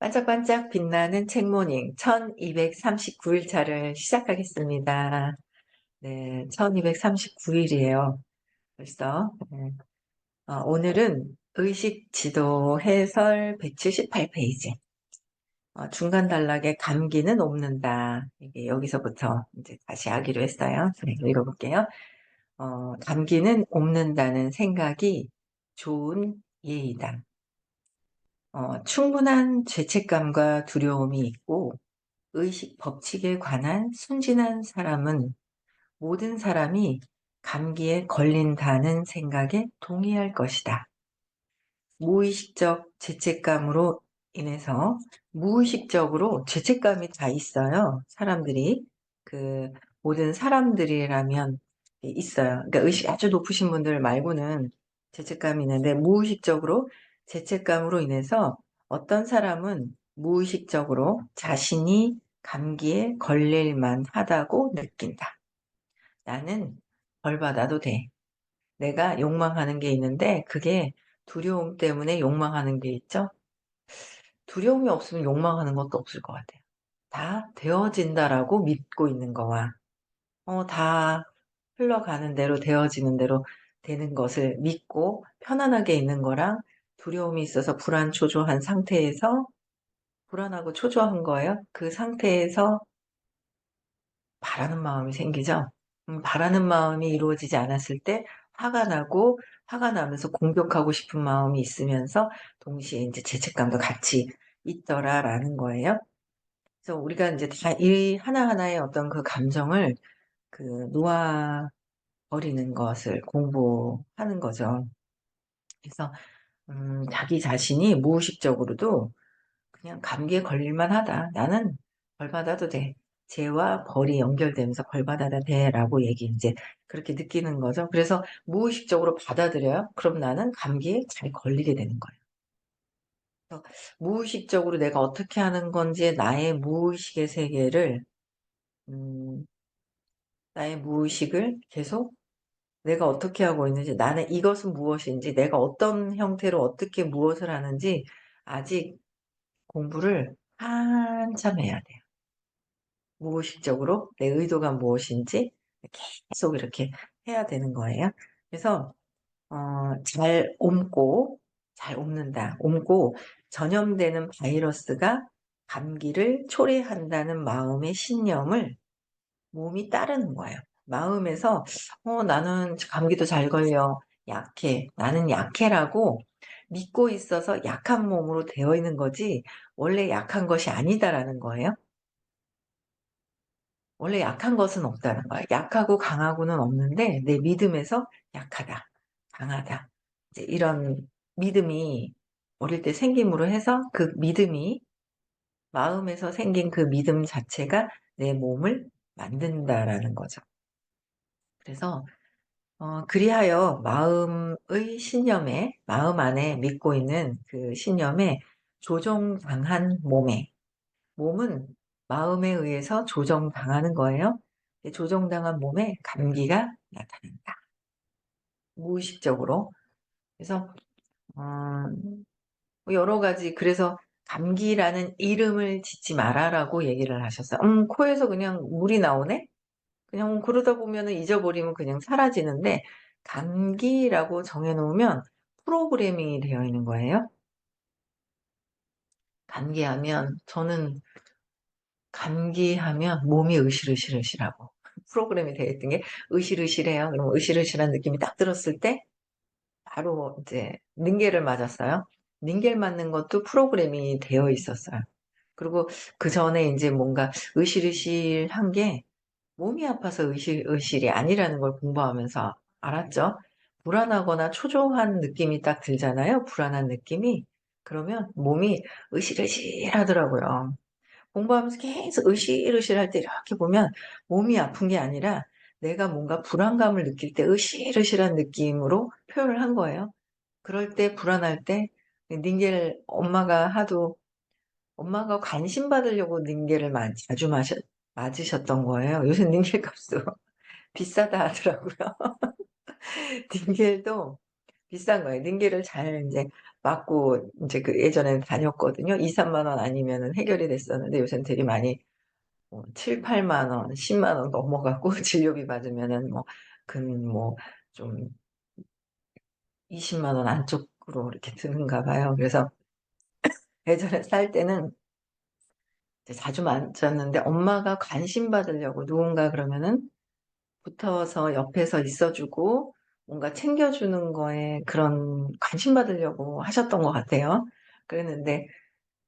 반짝반짝 빛나는 책모닝 1239일차를 시작하겠습니다. 네, 1239일이에요. 벌써. 네. 오늘은 의식 지도 해설 178페이지. 중간 단락에 감기는 옵는다. 이게 여기서부터 이제 다시 하기로 했어요. 네, 읽어볼게요. 감기는 옵는다는 생각이 좋은 예의다. 충분한 죄책감과 두려움이 있고 의식 법칙에 관한 순진한 사람은 모든 사람이 감기에 걸린다는 생각에 동의할 것이다. 무의식적 죄책감으로 인해서 무의식적으로 죄책감이 다 있어요. 사람들이 그 모든 사람들이라면 있어요. 그러니까 의식 아주 높으신 분들 말고는 죄책감이 있는데 무의식적으로 죄책감으로 인해서 어떤 사람은 무의식적으로 자신이 감기에 걸릴 만하다고 느낀다. 나는 벌 받아도 돼. 내가 욕망하는 게 있는데 그게 두려움 때문에 욕망하는 게 있죠. 두려움이 없으면 욕망하는 것도 없을 것 같아요. 다 되어진다라고 믿고 있는 거와 다 흘러가는 대로 되어지는 대로 되는 것을 믿고 편안하게 있는 거랑 두려움이 있어서 불안 초조한 상태에서 불안하고 초조한 거예요. 그 상태에서 바라는 마음이 생기죠. 바라는 마음이 이루어지지 않았을 때 화가 나고 화가 나면서 공격하고 싶은 마음이 있으면서 동시에 인제 죄책감도 같이 있더라라는 거예요. 그래서 우리가 인제 다 이 하나하나의 어떤 그 감정을 놓아 버리는 것을 공부하는 거죠. 그래서 자기 자신이 무의식적으로도 그냥 '감기에 걸릴 만하다. 나는 벌 받아도 돼. 죄와 벌이 연결되면서 벌 받아도 돼.'라고 인제 그렇게 느끼는 거죠. 그래서 무의식적으로 받아들여요. 그럼 나는 감기에 잘 걸리게 되는 거예요. 그래서 무의식적으로 내가 어떻게 하는 건지 나의 무의식의 세계를 음 나의 무의식을 계속 내가 어떻게 하고 있는지, 나는 이것은 무엇인지, 내가 어떤 형태로 어떻게 무엇을 하는지 아직 공부를 한참 해야 돼요. 무의식적으로 내 의도가 무엇인지 계속 이렇게 해야 되는 거예요. 그래서 잘 옮고 잘 옮는다. 옮고 전염되는 바이러스가 감기를 초래한다는 마음의 신념을 몸이 따르는 거예요. 마음에서 나는 감기도 잘 걸려. 약해. 나는 약해라고 믿고 있어서 약한 몸으로 되어 있는 거지 원래 약한 것이 아니다라는 거예요. 원래 약한 것은 없다는 거야. 약하고 강하고는 없는데 내 믿음에서 약하다, 강하다. 이제 이런 믿음이 어릴 때 생김으로 해서 그 믿음이 마음에서 생긴 그 믿음 자체가 내 몸을 만든다라는 거죠. 그래서 그리하여 마음의 신념에 마음 안에 믿고 있는 그 신념에 조종당한 몸은 마음에 의해서 조정당하는 거예요. 조정당한 몸에 감기가 나타난다. 무의식적으로. 그래서 여러 가지, 그래서 "감기라는 이름을 짓지 마라."라고 얘기를 하셨어요. 코에서 그냥 물이 나오네? 그냥 그러다 보면은 잊어버리면 그냥 사라지는데 감기라고 정해 놓으면 프로그래밍이 되어 있는 거예요. 감기하면 저는 감기하면 몸이 으실으실으실하고 프로그램이 되어 있던 게 으실으실해요. 그럼 으실으실한 느낌이 딱 들었을 때 바로 이제 닌겔을 맞았어요. 닌겔 맞는 것도 프로그램이 되어 있었어요. 그리고 그전에 인제 뭔가 으실으실한 게 몸이 아파서 으실으실이 아니라는 걸 공부하면서 알았죠. 불안하거나 초조한 느낌이 딱 들잖아요, 불안한 느낌이. 그러면 몸이 으실으실하더라고요. 공부하면서 계속 으실으실할 때 이렇게 보면 몸이 아픈 게 아니라 내가 뭔가 불안감을 느낄 때 으실으실한 느낌으로 표현을 한 거예요. 그럴 때 불안할 때 닌겔 엄마가 관심 받으려고 닌겔을 자주 맞으셨던 거예요. 요새 닌겔 값도 비싸다 하더라고요. 닌겔도 비싼 거예요. 링겔을 잘 이제 맞고 이제 그 예전에는 다녔거든요. 2-3만 원 아니면은 해결이 됐었는데 요새는 되게 많이 7-8만 원, 10만 원 넘어가고 진료비 받으면은 뭐 근 뭐 좀 20만 원 안쪽으로 이렇게 드는가 봐요. 그래서 예전에 살 때는 이제 자주 맞았는데 엄마가 관심 받으려고 누군가 그러면은 붙어서 옆에서 있어 주고 뭔가 챙겨 주는 거에 그런 관심 받으려고 하셨던 것 같아요. 그랬는데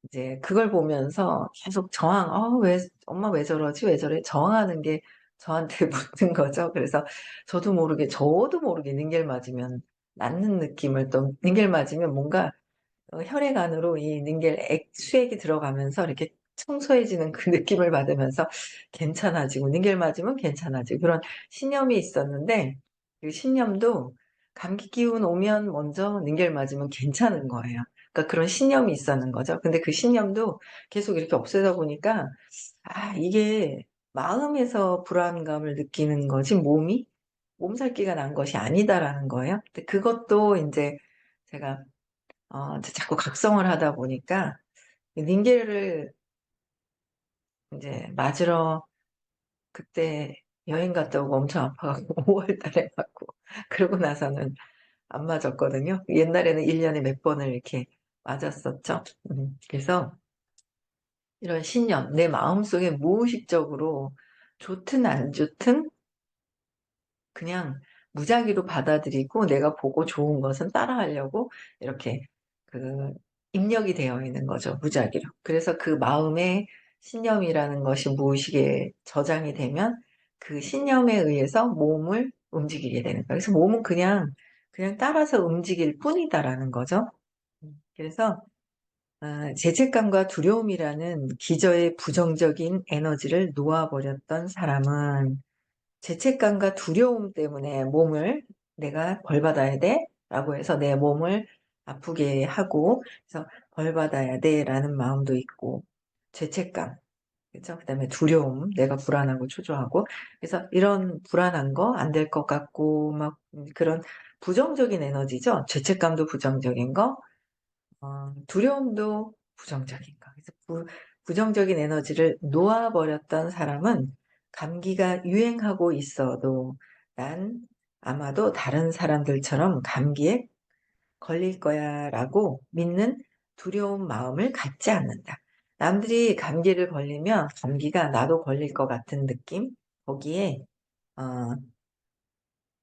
이제 그걸 보면서 계속 저항 '왜 엄마 왜 저러지? 왜 저래?' 저항하는 게 저한테 붙은 거죠. 그래서 저도 모르게 닌겔 맞으면 낫는 느낌을 또 닌겔 맞으면 뭔가 혈액 안으로 이 닌겔 수액이 들어가면서 이렇게 청소해지는 그 느낌을 받으면서 괜찮아지고 닌겔 맞으면 괜찮아지고 그런 신념이 있었는데 그 신념도 감기 기운 오면 먼저 닌겔 맞으면 괜찮은 거예요. 그러니까 그런 신념이 있었는 거죠. 근데 그 신념도 계속 이렇게 없애다 보니까 이게 마음에서 불안감을 느끼는 거지 몸살기가 난 것이 아니다라는 거예요. 근데 그것도 인제 제가 이제 자꾸 각성을 하다 보니까 이 닌겔을 인제 맞으러 그때 여행 갔다 오고 엄청 아파 갖고 5월 달에 맞고 그러고 나서는 안 맞았거든요. 옛날에는 1 년에 몇 번을 이렇게 맞았었죠. 그래서 이런 신념 내 마음속에 무의식적으로 좋든 안 좋든 그냥 무작위로 받아들이고 내가 보고 좋은 것은 따라하려고 이렇게 그 입력이 되어 있는 거죠, 무작위로. 그래서 그 마음의 신념이라는 것이 무의식에 저장이 되면 그 신념에 의해서 몸을 움직이게 되는 거예요. 그래서 몸은 그냥 따라서 움직일 뿐이다라는 거죠. 그래서 죄책감과 두려움이라는 기저의 부정적인 에너지를 놓아 버렸던 사람은 죄책감과 두려움 때문에 몸을 '내가 벌 받아야 돼.'라고 해서 내 몸을 아프게 하고 그래서 '벌 받아야 돼.'라는 마음도 있고 죄책감 그죠? 그다음에 두려움, 내가 불안하고 초조하고 그래서 이런 불안한 거 안 될 것 같고 막 그런 부정적인 에너지죠. 죄책감도 부정적인 거 두려움도 부정적인 거. 그래서 부정적인 에너지를 놓아 버렸던 사람은 감기가 유행하고 있어도 '난 아마도 다른 사람들처럼 감기에 걸릴 거야.'라고 믿는 두려운 마음을 갖지 않는다. 남들이 감기를 걸리면 감기가 나도 걸릴 것 같은 느낌 거기에 어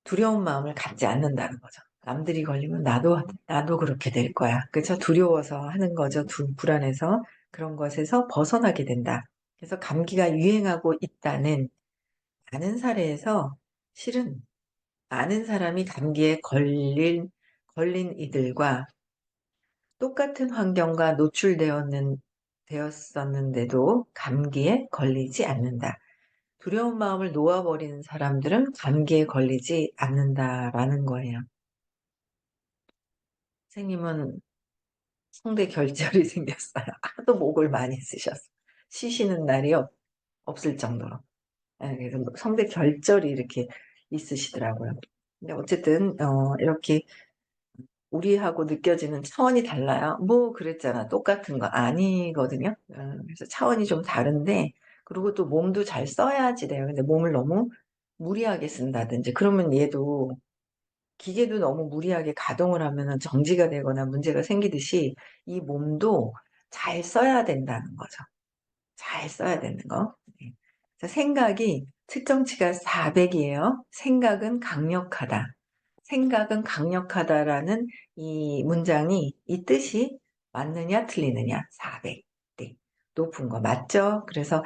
두려운 마음을 갖지 않는다는 거죠. 남들이 걸리면 나도 그렇게 될 거야. 그래서 두려워서 하는 거죠. 불안해서 그런 것에서 벗어나게 된다. 그래서 감기가 유행하고 있다는 많은 사례에서 실은 많은 사람이 감기에 걸린 이들과 똑같은 환경과 되었었는데도 감기에 걸리지 않는다. 두려운 마음을 놓아 버리는 사람들은 감기에 걸리지 않는다라는 거예요. 선생님은 성대 결절이 생겼어요. 하도 목을 많이 쓰셔서. 쉬시는 날이 없을 정도로. 그래서 뭐 성대 결절이 이렇게 있으시더라고요. 근데 어쨌든 이렇게 우리하고 느껴지는 차원이 달라요. "뭐 그랬잖아. 똑같은 거." 아니거든요. 그래서 차원이 좀 다른데 그리고 또 몸도 잘 써야지 돼요. 근데 몸을 너무 무리하게 쓴다든지 그러면 얘도 기계도 너무 무리하게 가동을 하면은 정지가 되거나 문제가 생기듯이 이 몸도 잘 써야 된다는 거죠. 잘 써야 되는 거. 네. 그래서 생각이 측정치가 400 이에요. "생각은 강력하다." "생각은 강력하다."라는 이 문장이 이 뜻이 맞느냐 틀리느냐 400. 네. 높은 거 맞죠? 그래서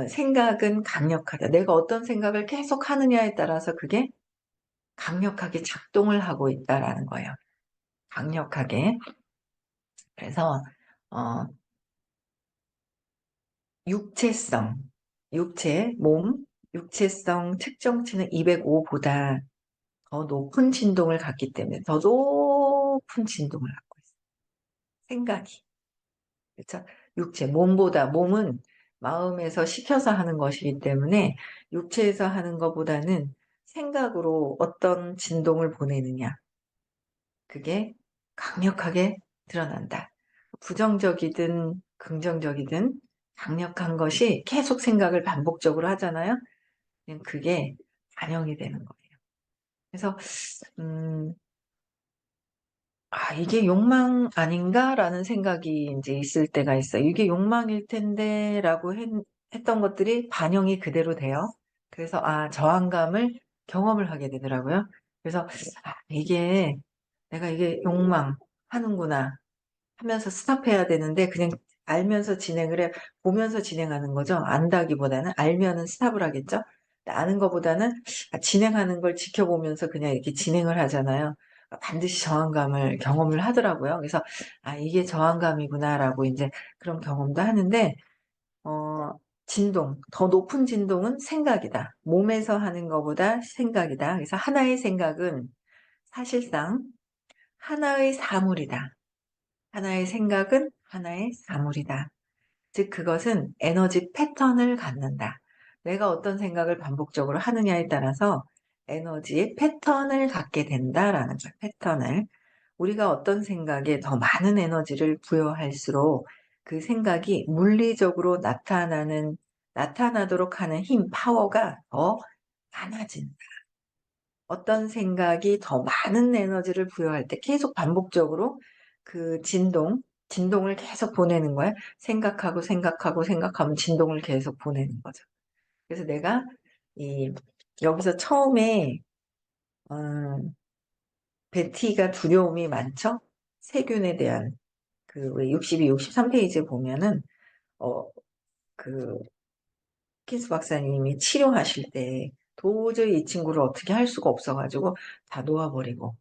"생각은 강력하다." 내가 어떤 생각을 계속 하느냐에 따라서 그게 강력하게 작동을 하고 있다라는 거예요. 강력하게. 그래서 어 육체성, 육체성 측정치는 205 보다 더 높은 진동을 갖기 때문에 더 높은 진동을 갖고 있어요. 생각이. 그쵸? 몸은 마음에서 시켜서 하는 것이기 때문에 육체에서 하는 것보다는 생각으로 어떤 진동을 보내느냐 그게 강력하게 드러난다. 부정적이든 긍정적이든 강력한 것이 계속 생각을 반복적으로 하잖아요. 그냥 그게 반영이 되는 거예요. 그래서 음 '아 이게 욕망 아닌가?'라는 생각이 인제 있을 때가 있어요. '이게 욕망일 텐데.'라고 했던 것들이 반영이 그대로 돼요. 그래서 저항감을 경험을 하게 되더라고요. 그래서 '아 이게 내가 이게 욕망하는구나.' 하면서 스탑해야 되는데 그냥 알면서 진행을 해 보면서 진행하는 거죠. 안다기보다는. 알면은 스탑을 하겠죠. 근데 아는 거보다는 진행하는 걸 지켜보면서 그냥 이렇게 진행을 하잖아요. 반드시 저항감을 경험을 하더라고요. 그래서 '아 이게 저항감이구나.'라고 인제 그런 경험도 하는데 진동, 더 높은 진동은 생각이다. 몸에서 하는 거보다 생각이다. 그래서 하나의 생각은 사실상 하나의 사물이다. 하나의 생각은 하나의 사물이다. 즉 그것은 에너지 패턴을 갖는다. 내가 어떤 생각을 반복적으로 하느냐에 따라서 에너지의 패턴을 갖게 된다라는 거예요, 패턴을. 우리가 어떤 생각에 더 많은 에너지를 부여할수록 그 생각이 물리적으로 나타나도록 하는 힘, 파워가 더 많아진다. 어떤 생각이 더 많은 에너지를 부여할 때 계속 반복적으로 그 진동을 계속 보내는 거야. 생각하고, 생각하고, 생각하면 진동을 계속 보내는 거죠. 그래서 내가 이 여기서 처음에 어 베티가 두려움이 많죠? 세균에 대한 그 왜 62, 63 페이지에 보면은 어 그 킨스 박사님이 치료하실 때 도저히 이 친구를 어떻게 할 수가 없어 가지고 다 놓아 버리고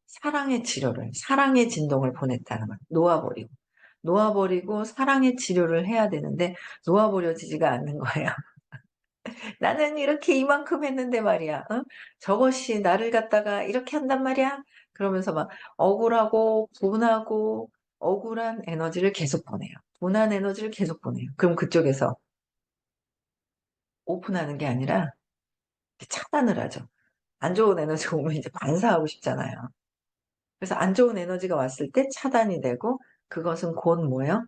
사랑의 치료를 사랑의 진동을 보냈다는 거예요. 놓아 버리고 사랑의 치료를 해야 되는데 놓아 버려지지가 않는 거예요. '나는 이렇게 이만큼 했는데 말이야. 어? 저것이 나를 갖다가 이렇게 한단 말이야.' 그러면서 막 억울하고 분하고 억울한 에너지를 계속 보내요. 분한 에너지를 계속 보내요. 그럼 그쪽에서 오픈하는 게 아니라 차단을 하죠. 안 좋은 에너지가 오면 이제 반사하고 싶잖아요. 그래서 안 좋은 에너지가 왔을 때 차단이 되고 그것은 곧 뭐예요?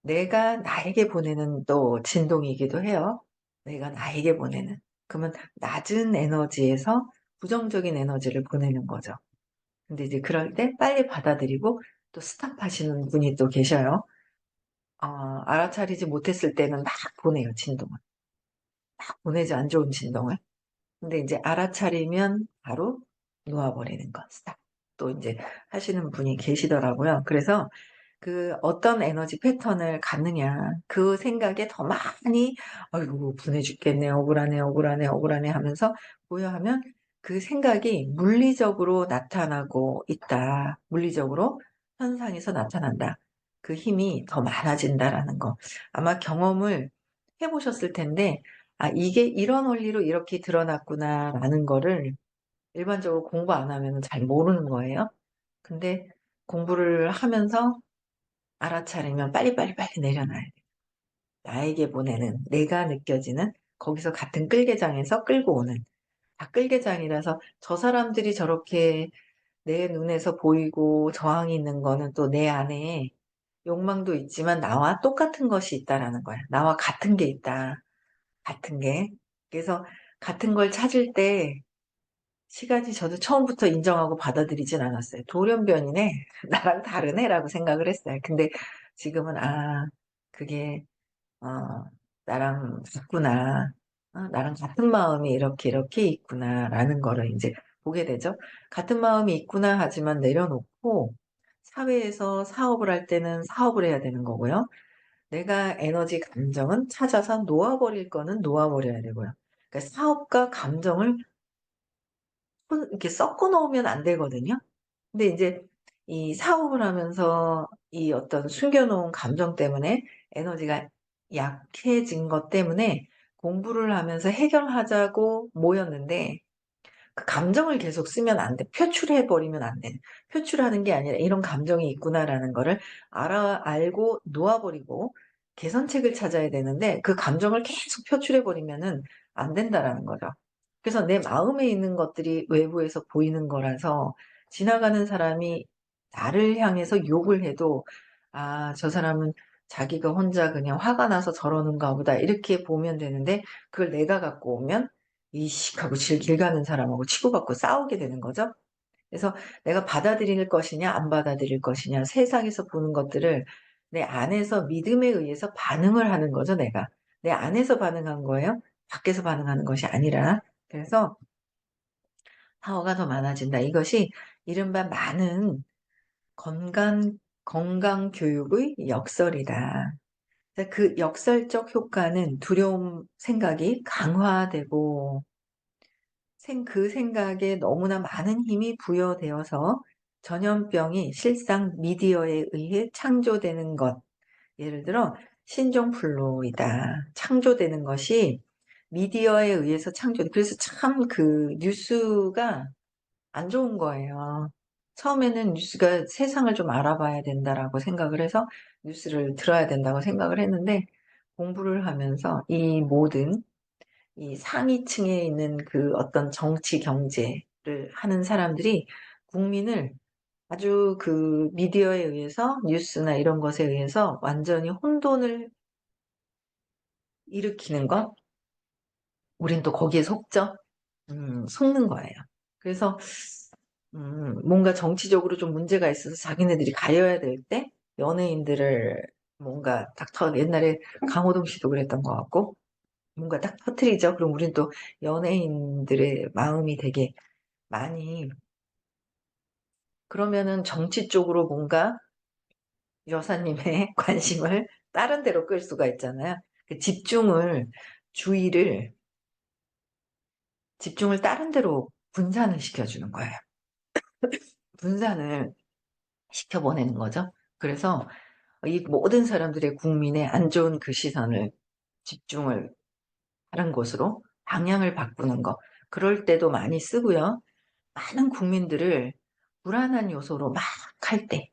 내가 나에게 보내는 또 진동이기도 해요. 내가 나에게 보내는. 그러면 낮은 에너지에서 부정적인 에너지를 보내는 거죠. 근데 이제 그럴 때 빨리 받아들이고 또 스탑하시는 분이 또 계셔요. 어 알아차리지 못했을 때는 막 보내요, 진동을. 막 보내죠, 안 좋은 진동을. 근데 인제 알아차리면 바로 놓아 버리는 거 스탑. 또 인제 하시는 분이 계시더라고요. 그래서 그 어떤 에너지 패턴을 갖느냐 그 생각에 더 많이 '아이고 분해 죽겠네. 억울하네, 억울하네, 억울하네.' 하면서 고요하면 그 생각이 물리적으로 나타나고 있다. 물리적으로 현상에서 나타난다. 그 힘이 더 많아진다라는 거. 아마 경험을 해 보셨을 텐데 '아 이게 이런 원리로 이렇게 드러났구나.'라는 거를 일반적으로 공부 안 하면은 잘 모르는 거예요. 근데 공부를 하면서 알아차리면 빨리빨리 내려놔야 돼. 나에게 보내는 내가 느껴지는 거기서 같은 끌개장에서 끌고 오는 다 끌개장이라서 저 사람들이 저렇게 내 눈에서 보이고 저항이 있는 거는 또 내 안에 욕망도 있지만 나와 똑같은 것이 있다라는 거야. 나와 같은 게 있다. 같은 게. 그래서 같은 걸 찾을 때 시간이 저도 처음부터 인정하고 받아들이진 않았어요. '돌연변이네. 나랑 다르네.'라고 생각을 했어요. 근데 지금은 '아 그게 어 나랑 같구나. 나랑 같은 마음이 이렇게 있구나.'라는 거를 인제 보게 되죠. '같은 마음이 있구나.' 하지만 내려놓고 사회에서 사업을 할 때는 사업을 해야 되는 거고요. 내가 에너지 감정은 찾아서 놓아 버릴 거는 놓아 버려야 되고요. 그러니까 사업과 감정을 이렇게 섞어 놓으면 안 되거든요. 근데 인제 이 사업을 하면서 이 어떤 숨겨 놓은 감정 때문에 에너지가 약해진 것 때문에 공부를 하면서 해결하자고 모였는데 그 감정을 계속 쓰면 안 돼. 표출해 버리면 안 돼. 표출하는 게 아니라 '이런 감정이 있구나.'라는 거를 알고 놓아 버리고 개선책을 찾아야 되는데 그 감정을 계속 표출해 버리면은 안 된다라는 거죠. 그래서 내 마음에 있는 것들이 외부에서 보이는 거라서 지나가는 사람이 나를 향해서 욕을 해도 '아 저 사람은 자기가 혼자 그냥 화가 나서 저러는가 보다.' 이렇게 보면 되는데, 그걸 내가 갖고 오면 이씨 하고 길 가는 사람하고 치고받고 싸우게 되는 거죠. 그래서 내가 받아들일 것이냐 안 받아들일 것이냐, 세상에서 보는 것들을 내 안에서 믿음에 의해서 반응을 하는 거죠 내가. 내 안에서 반응한 거예요. 밖에서 반응하는 것이 아니라. 그래서 '파워가 더 많아진다.' 이것이 이른바 많은 건강 교육의 역설이다. 그래서 그 역설적 효과는 두려움 생각이 강화되고 그 생각에 너무나 많은 힘이 부여되어서 전염병이 실상 미디어에 의해 창조되는 것, 예를 들어 신종플루이다. 창조되는 것이 미디어에 의해서 그래서 참 그 뉴스가 안 좋은 거예요. 처음에는 뉴스가 '세상을 좀 알아봐야 된다.'라고 생각을 해서 뉴스를 들어야 된다고 생각을 했는데, 공부를 하면서 이 모든 이 상위층에 있는 그 어떤 정치 경제를 하는 사람들이 국민을 아주 그 미디어에 의해서, 뉴스나 이런 것에 의해서 완전히 혼돈을 일으키는 것, 우린 또 거기에 속죠. 속는 거예요. 그래서 뭔가 정치적으로 좀 문제가 있어서 자기네들이 가려야 될 때 연예인들을 뭔가 딱 옛날에 강호동 씨도 그랬던 것 같고 뭔가 딱 터뜨리죠. 그럼 우린 또 연예인들의 마음이 되게 많이, 그러면은 정치 쪽으로 뭔가 여사님의 관심을 다른 데로 끌 수가 있잖아요. 그 주의를 집중을 다른 데로 분산을 시켜 주는 거예요. 분산을 시켜 보내는 거죠. 그래서 이 모든 사람들의 국민의 안 좋은 그 시선을, 집중을 다른 곳으로 방향을 바꾸는 거. 그럴 때도 많이 쓰고요. 많은 국민들을 불안한 요소로 막 할 때,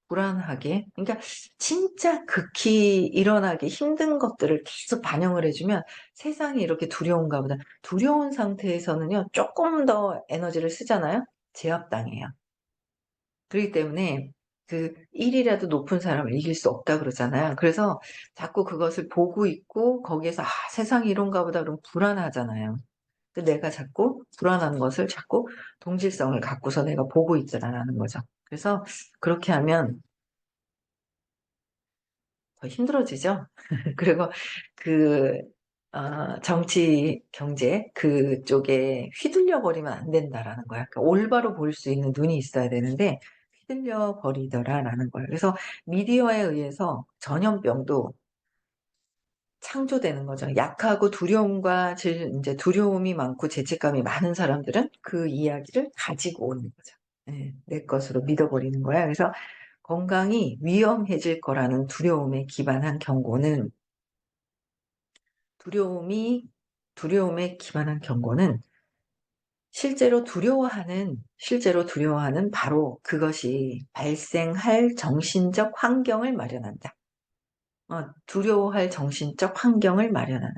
불안하게, 그러니까 진짜 극히 일어나기 힘든 것들을 계속 반영을 해 주면 '세상이 이렇게 두려운가 보다.' 두려운 상태에서는요 쪼끔 더 에너지를 쓰잖아요. 제압당해요. 그렇기 때문에 그 "1 이라도 높은 사람을 이길 수 없다." 그러잖아요. 그래서 자꾸 그것을 보고 있고 거기에서 '아 세상이 이런가 보다.' 그러면 불안하잖아요. 그 내가 자꾸 불안한 것을 자꾸 동질성을 갖고서 내가 보고 있더라라는 거죠. 그래서 그렇게 하면 더 힘들어지죠. 그리고 그 정치, 경제 그쪽에 휘둘려 버리면 안 된다라는 거야. 그러니까 올바로 볼 수 있는 눈이 있어야 되는데 휘둘려 버리더라라는 거예요. 그래서 미디어에 의해서 전염병도 창조되는 거죠. 약하고 두려움과 인제 두려움이 많고 죄책감이 많은 사람들은 그 이야기를 가지고 오는 거죠. 예. 내 것으로 믿어 버리는 거야. 그래서 건강이 위험해질 거라는 두려움에 기반한 경고는, 두려움에 기반한 경고는 실제로 두려워하는 바로 그것이 발생할 정신적 환경을 마련한다. 두려워할 정신적 환경을 마련하는.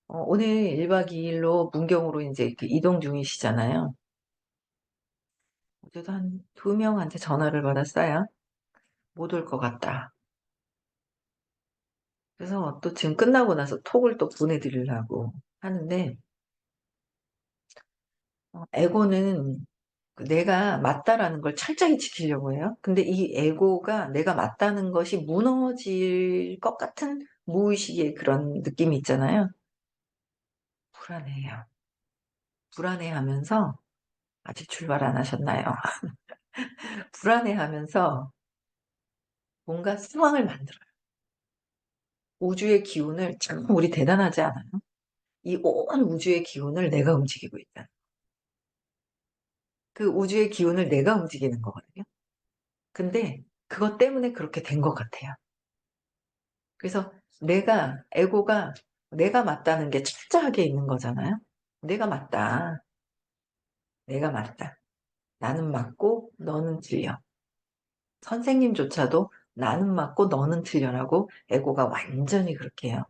오늘 1박 2 일로 문경으로 인제 그 이동 중이시잖아요. 어제도 한 2 명한테 전화를 받았어요. "못 올 것 같다." 그래서 또 지금 끝나고 나서 톡을 또 보내 드리려고 하는데, 에고는 그 내가 맞다라는 걸 철저히 지키려고 해요. 근데 이 에고가 내가 맞다는 것이 무너질 것 같은 무의식의 그런 느낌이 있잖아요. 불안해해요. 불안해하면서, 아직 출발 안 하셨나요? 불안해하면서 뭔가 상황을 만들어요. 우주의 기운을, 참 우리 대단하지 않아요? 이 온 우주의 기운을 내가 움직이고 있다. 그 우주의 기운을 내가 움직이는 거거든요. 근데 그것 때문에 그렇게 된 것 같아요. 그래서 에고가 내가 맞다는 게 철저하게 있는 거잖아요. "내가 맞다. 내가 맞다. 나는 맞고 너는 틀려." 선생님조차도 "나는 맞고 너는 틀려."라고 에고가 완전히 그렇게 해요.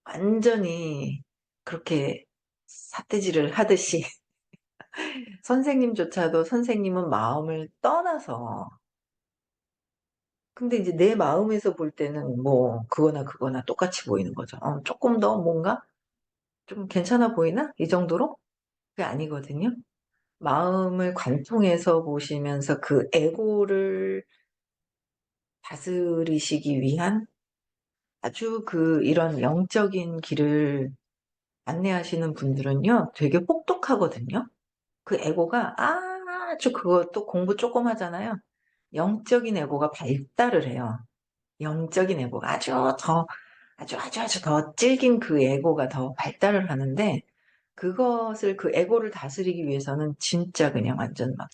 완전히 그렇게 삿대질을 하듯이 선생님조차도 선생님은 마음을 떠나서 근데 이제 내 마음에서 볼 때는 뭐 그거나 그거나 똑같이 보이는 거죠. 쪼끔 더 뭔가 좀 괜찮아 보이나? 이 정도로? 그게 아니거든요. 마음을 관통해서 보시면서 그 에고를 다스리시기 위한 아주 이런 영적인 길을 안내하시는 분들은요 되게 혹독하거든요. 그 에고가 아주 그것도 공부 쪼끔 하잖아요. 영적인 에고가 발달을 해요. 영적인 에고가 아주 더 질긴 그 에고가 더 발달을 하는데 그것을 그 에고를 다스리기 위해서는 진짜 그냥 완전 막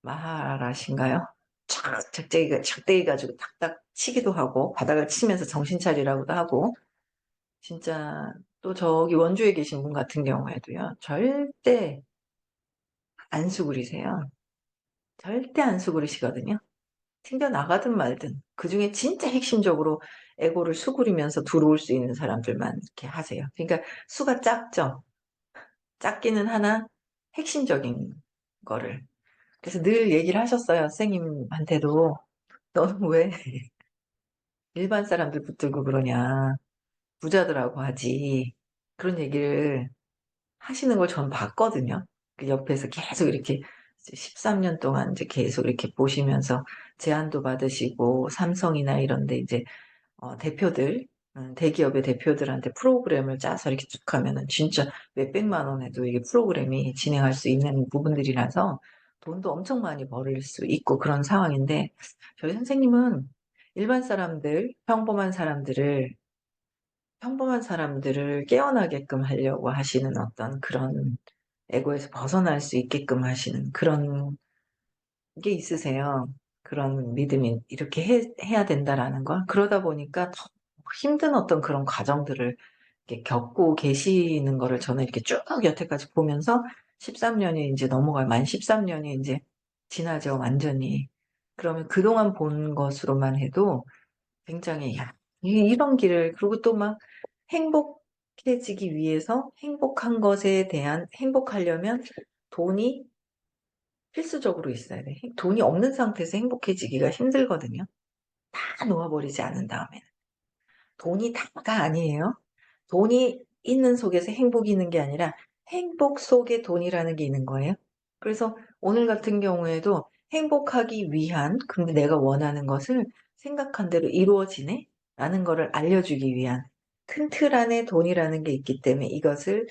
마하라신가요? 착 작대기 가지고 탁탁 치기도 하고 바닥을 치면서 정신 차리라고도 하고 진짜 또 저기 원주에 계신 분 같은 경우에도요. 절대 안 수그리세요. 절대 안 수그리시거든요. 튕겨 나가든 말든 그중에 진짜 핵심적으로 에고를 수그리면서 들어올 수 있는 사람들만 이렇게 하세요. 그러니까 수가 작죠. 작기는 하나 핵심적인 거를. 그래서 늘 얘기를 하셨어요, 선생님한테도. "너는 왜 일반 사람들 붙들고 그러냐. 부자들하고 하지." 그런 얘기를 하시는 걸 저는 봤거든요. 그 옆에서 계속 이렇게 이제 13년 동안 이제 계속 이렇게 보시면서 제안도 받으시고 삼성이나 이런 데 이제 대표들 대기업의 대표들한테 프로그램을 짜서 이렇게 쭉 하면은 진짜 몇백만 원에도 이게 프로그램이 진행할 수 있는 부분들이라서 돈도 엄청 많이 벌을 수 있고 그런 상황인데 저희 선생님은 일반 사람들, 평범한 사람들을 깨어나게끔 하려고 하시는 어떤 그런 에고에서 벗어날 수 있게끔 하시는 그런 게 있으세요. 그런 믿음이 이렇게 해야 된다라는 걸. 그러다 보니까 더 힘든 어떤 그런 과정들을 이렇게 겪고 계시는 거를 저는 이렇게 쭉 여태까지 보면서 13 년이 인제 넘어가 만 13 년이 인제 지나죠 완전히. 그러면 그동안 본 것으로만 해도 굉장히 '야 이런 길을' 그리고 또 막 행복해지기 위해서 행복한 것에 대한 행복하려면 돈이 필수적으로 있어야 돼. 돈이 없는 상태에서 행복해지기가 힘들거든요. 다 놓아 버리지 않은 다음에는. 돈이 다가 아니에요. 돈이 있는 속에서 행복이 있는 게 아니라 행복 속에 돈이라는 게 있는 거예요. 그래서 오늘 같은 경우에도 행복하기 위한 근데 내가 원하는 것을 '생각한 대로 이루어지네.' 라는 거를 알려주기 위한 큰 틀 안에 돈이라는 게 있기 때문에 이것을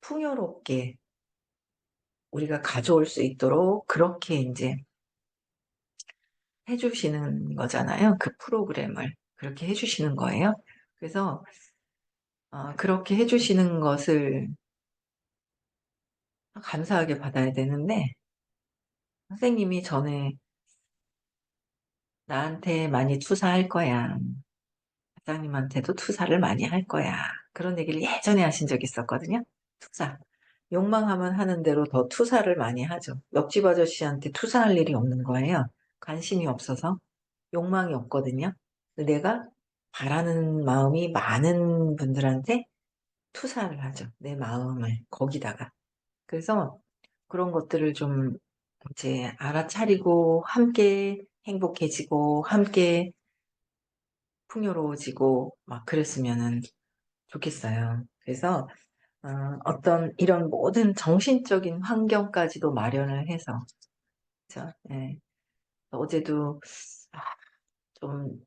풍요롭게 우리가 가져올 수 있도록 그렇게 인제 해 주시는 거잖아요. 그 프로그램을 그렇게 해 주시는 거예요. 그래서 그렇게 해 주시는 것을 감사하게 받아야 되는데 선생님이 전에 "나한테 많이 투사할 거야. 사장님한테도 투사를 많이 할 거야." 그런 얘기를 예전에 하신 적이 있었거든요. 투사. 욕망하면 하는 대로 더 투사를 많이 하죠. 옆집 아저씨한테 투사할 일이 없는 거예요. 관심이 없어서. 욕망이 없거든요. 근데 내가 바라는 마음이 많은 분들한테 투사를 하죠, 내 마음을 거기다가. 그래서 그런 것들을 좀 이제 알아차리고 함께 행복해지고 함께 풍요로워지고 막 그랬으면은 좋겠어요. 그래서 어떤 이런 모든 정신적인 환경까지도 마련을 해서 그죠? 예. 어제도 아 좀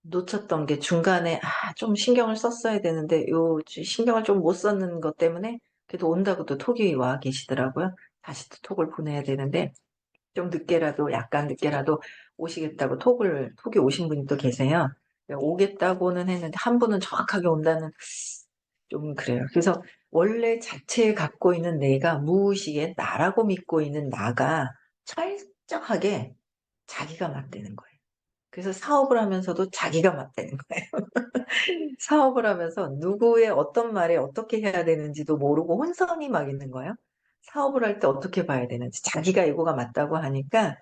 놓쳤던 게 중간에 좀 신경을 썼어야 되는데 요 신경을 좀 못 썼는 것 때문에 그래도 온다고 또 톡이 와 계시더라고요. 다시 또 톡을 보내야 되는데 좀 늦게라도 약간 늦게라도 오시겠다고 톡이 오신 분이 또 계세요. 오겠다고는 했는데 한 분은 정확하게 온다는 좀 그래요. 그래서 원래 자체에 갖고 있는 내가 무의식에 나라고 믿고 있는 나가 철저하게 자기가 맞대는 거예요. 그래서 사업을 하면서도 자기가 맞대는 거예요. 사업을 하면서 누구의 어떤 말에 어떻게 해야 되는지도 모르고 혼선이 막 있는 거예요. 사업을 할 때 어떻게 봐야 되는지 자기가 에고가 맞다고 하니까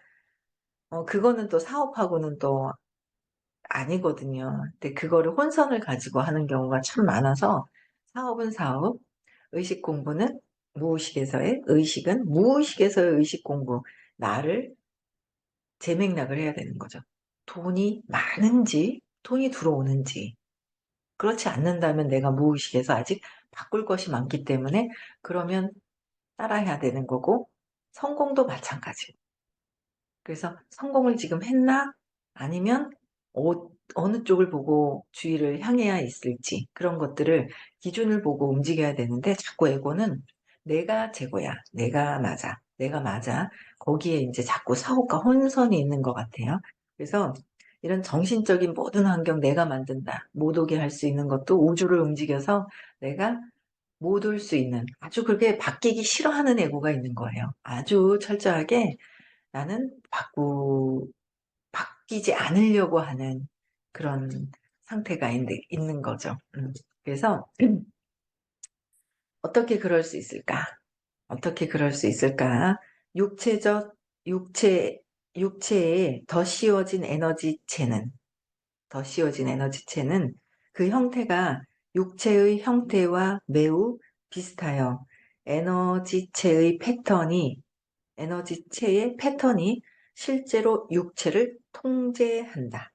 그거는 또 사업하고는 또 아니거든요. 근데 그거를 혼선을 가지고 하는 경우가 참 많아서 사업은 사업, 의식 공부는 무의식에서의 의식은 무의식에서의 의식 공부. 나를 재맥락을 해야 되는 거죠. 돈이 많은지 돈이 들어오는지. 그렇지 않는다면 내가 무의식에서 아직 바꿀 것이 많기 때문에 그러면 따라해야 되는 거고 성공도 마찬가지. 그래서 '성공을 지금 했나? 아니면 어느 쪽을 보고 주의를 향해야 있을지.' 그런 것들을 기준을 보고 움직여야 되는데 자꾸 에고는 '내가 최고야. 내가 맞아. 내가 맞아.' 거기에 인제 자꾸 사고과 혼선이 있는 것 같아요. 그래서 이런 정신적인 모든 환경 내가 만든다. 못 오게 할 수 있는 것도 우주를 움직여서 내가 못 올 수 있는 아주 그렇게 바뀌기 싫어하는 에고가 있는 거예요. 아주 철저하게 나는 바뀌지 않으려고 하는 그런 상태가 있는 거죠. 그래서 어떻게 그럴 수 있을까? 어떻게 그럴 수 있을까? 육체적 육체 육체에 더 씌워진 에너지체는 그 형태가 육체의 형태와 매우 비슷하여 에너지체의 패턴이 실제로 육체를 통제한다.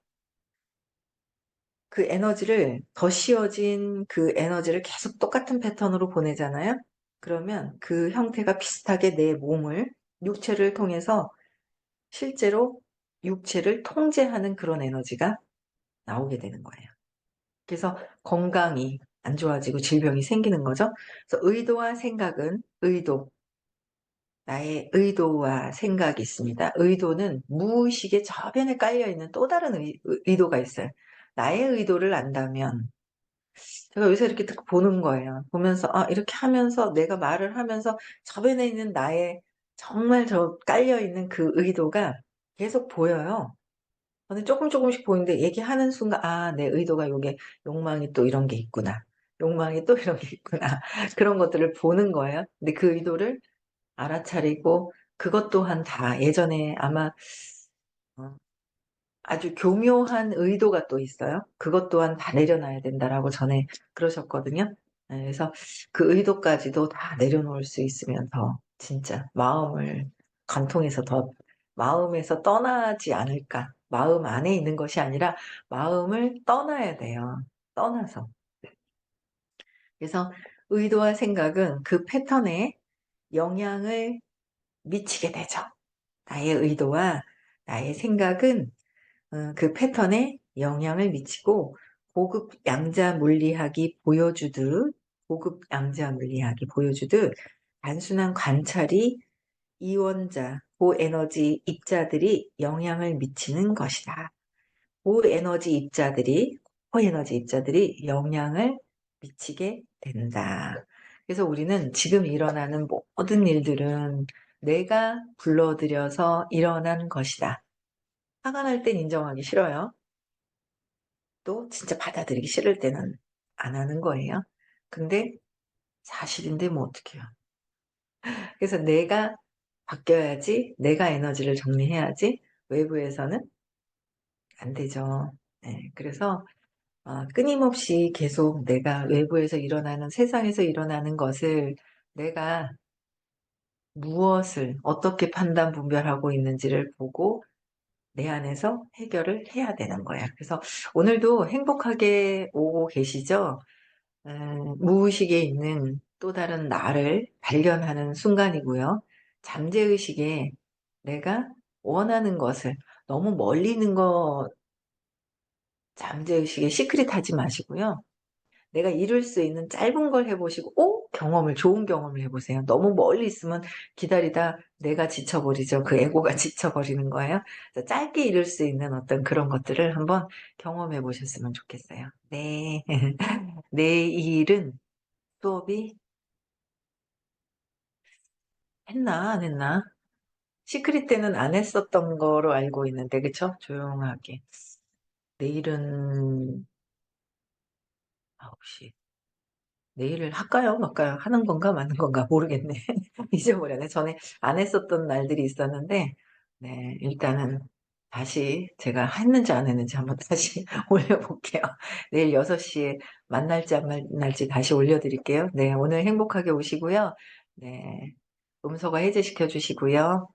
그 에너지를 더 씌워진 그 에너지를 계속 똑같은 패턴으로 보내잖아요. 그러면 그 형태가 비슷하게 내 몸을 육체를 통해서 실제로 육체를 통제하는 그런 에너지가 나오게 되는 거예요. 그래서 건강이 안 좋아지고 질병이 생기는 거죠. 그래서 나의 의도와 생각이 있습니다. 의도는 무의식의 저변에 깔려 있는 또 다른 의도가 있어요. 나의 의도를 안다면 제가 요새 이렇게 딱 보는 거예요. 보면서 이렇게 하면서 내가 말을 하면서 저변에 있는 나의 정말 저 깔려 있는 그 의도가 계속 보여요. 근데 쪼끔씩 보이는데 얘기하는 순간 '아 내 의도가 요게 욕망이 또 이런 게 있구나. 욕망이 또 이런 게 있구나.' 그런 것들을 보는 거예요. 근데 그 의도를 알아차리고 그것 또한 다 예전에 아마 어 아주 교묘한 의도가 또 있어요. 그것 또한 다 내려놔야 된다라고 전에 그러셨거든요. 예 그래서 그 의도까지도 다 내려놓을 수 있으면 더 진짜 마음을 관통해서 더 마음에서 떠나지 않을까. 마음 안에 있는 것이 아니라 마음을 떠나야 돼요. 떠나서. 그래서 의도와 생각은 그 패턴에 영향을 미치게 되죠. 나의 의도와 나의 생각은 그 패턴에 영향을 미치고 고급 양자 물리학이 보여주듯 단순한 관찰이 이원자, 고에너지 입자들이 영향을 미치는 것이다. 고에너지 입자들이 영향을 미치게 된다. 그래서 우리는 지금 일어나는 모든 일들은 내가 불러들여서 일어난 것이다. 화가 날 땐 인정하기 싫어요. 또 진짜 받아들이기 싫을 때는 안 하는 거예요. 근데 사실인데 뭐 어떡해요. 그래서 내가 바뀌어야지, 내가 에너지를 정리해야지 외부에서는 안 되죠. 네. 그래서 끊임없이 계속 내가 외부에서 일어나는 세상에서 일어나는 것을 내가 무엇을 어떻게 판단 분별하고 있는지를 보고 내 안에서 해결을 해야 되는 거예요. 그래서 오늘도 행복하게 오고 계시죠? 무의식에 있는 또 다른 나를 발견하는 순간이고요. 잠재의식에 내가 원하는 것을 너무 멀리 있는 거 잠재의식에 시크릿 하지 마시고요. 내가 이룰 수 있는 짧은 걸 해 보시고 좋은 경험을 해 보세요. 너무 멀리 있으면 기다리다 내가 지쳐버리죠. 그 에고가 지쳐버리는 거예요. 그래서 짧게 이룰 수 있는 어떤 그런 것들을 한번 경험해 보셨으면 좋겠어요. 네. 내일은 수업이 했나 안 했나? 시크릿 때는 안 했었던 거로 알고 있는데 그쵸? 조용하게. 내일은 9 시. 내일을 할까요 말까요? 하는 건가 마는 건가 모르겠네. 잊어버렸네. 전에 안 했었던 날들이 있었는데 네 일단은 다시 제가 했는지 안 했는지 한번 다시 올려볼게요. 내일 6시에 만날지 안 만날지 다시 올려드릴게요. 네, 오늘 행복하게 오시고요. 네, 음소거 해제시켜 주시고요.